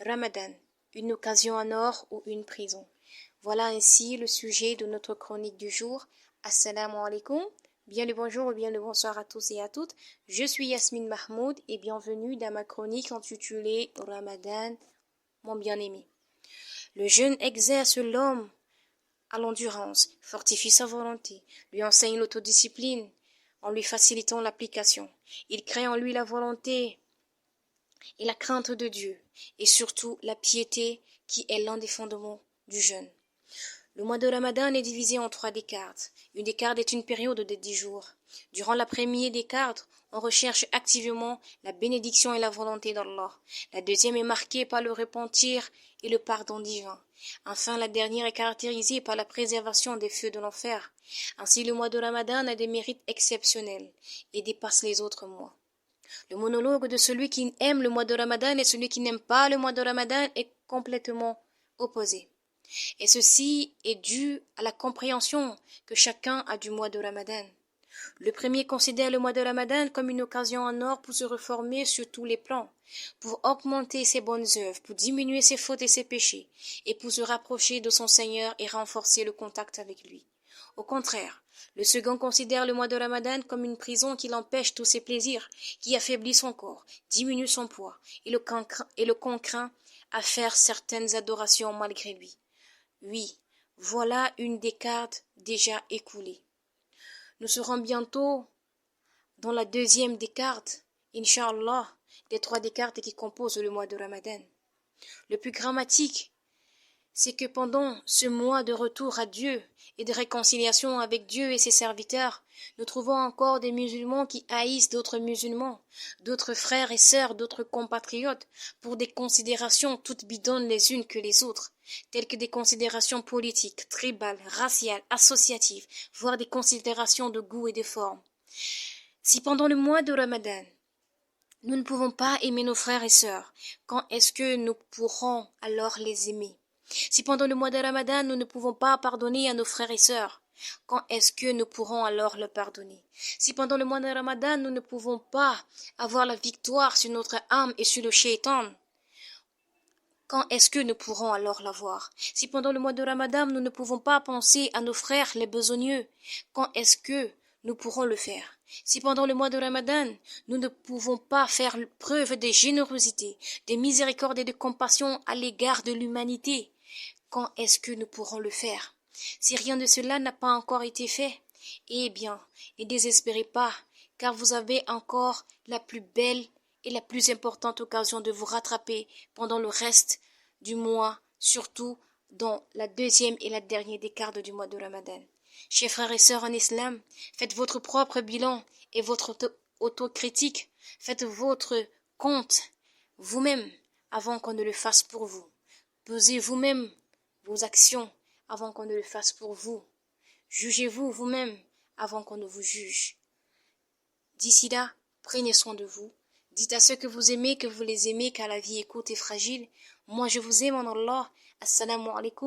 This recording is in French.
Ramadan, une occasion en or ou une prison. Voilà ainsi le sujet de notre chronique du jour. Assalamu alaikum. Bien le bonjour ou bien le bonsoir à tous et à toutes. Je suis Yasmine Mahmoud et bienvenue dans ma chronique intitulée Ramadan, mon bien-aimé. Le jeûne exerce l'homme à l'endurance, fortifie sa volonté, lui enseigne l'autodiscipline en lui facilitant l'application. Il crée en lui la volonté et la crainte de Dieu, et surtout la piété qui est l'un des fondements du jeûne. Le mois de Ramadan est divisé en 3 décades. Une décade est une période de 10 jours. Durant la première décade, on recherche activement la bénédiction et la volonté d'Allah. La deuxième est marquée par le repentir et le pardon divin. Enfin, la dernière est caractérisée par la préservation des feux de l'enfer. Ainsi, le mois de Ramadan a des mérites exceptionnels et dépasse les autres mois. Le monologue de celui qui aime le mois de Ramadan et celui qui n'aime pas le mois de Ramadan est complètement opposé. Et ceci est dû à la compréhension que chacun a du mois de Ramadan. Le premier considère le mois de Ramadan comme une occasion en or pour se reformer sur tous les plans, pour augmenter ses bonnes œuvres, pour diminuer ses fautes et ses péchés, et pour se rapprocher de son Seigneur et renforcer le contact avec lui. Au contraire, le second considère le mois de Ramadan comme une prison qui l'empêche tous ses plaisirs, qui affaiblit son corps, diminue son poids, et le contraint à faire certaines adorations malgré lui. Oui, voilà une décade déjà écoulée. Nous serons bientôt dans la deuxième décade, Inch'Allah, des 3 décades qui composent le mois de Ramadan. Le plus dramatique, c'est que pendant ce mois de retour à Dieu et de réconciliation avec Dieu et ses serviteurs, nous trouvons encore des musulmans qui haïssent d'autres musulmans, d'autres frères et sœurs, d'autres compatriotes, pour des considérations toutes bidonnes les unes que les autres, telles que des considérations politiques, tribales, raciales, associatives, voire des considérations de goût et de forme. Si pendant le mois de Ramadan, nous ne pouvons pas aimer nos frères et sœurs, quand est-ce que nous pourrons alors les aimer? Si pendant le mois de Ramadan, nous ne pouvons pas pardonner à nos frères et sœurs, quand est-ce que nous pourrons alors le pardonner? Si pendant le mois de Ramadan, nous ne pouvons pas avoir la victoire sur notre âme et sur le shaitan, quand est-ce que nous pourrons alors l'avoir? Si pendant le mois de Ramadan, nous ne pouvons pas penser à nos frères les besogneux, quand est-ce que nous pourrons le faire? Si pendant le mois de Ramadan, nous ne pouvons pas faire preuve de générosité, de miséricorde et de compassion à l'égard de l'humanité, quand est-ce que nous pourrons le faire? Si rien de cela n'a pas encore été fait, eh bien, ne désespérez pas, car vous avez encore la plus belle et la plus importante occasion de vous rattraper pendant le reste du mois, surtout dans la deuxième et la dernière décade du mois de Ramadan. Chers frères et sœurs en islam, faites votre propre bilan et votre autocritique. Faites votre compte vous-même avant qu'on ne le fasse pour vous. Pesez vous-même vos actions avant qu'on ne le fasse pour vous. Jugez-vous vous-même avant qu'on ne vous juge. D'ici là, prenez soin de vous. Dites à ceux que vous aimez que vous les aimez, car la vie est courte et fragile. Moi, je vous aime en Allah. Assalamu alaikum.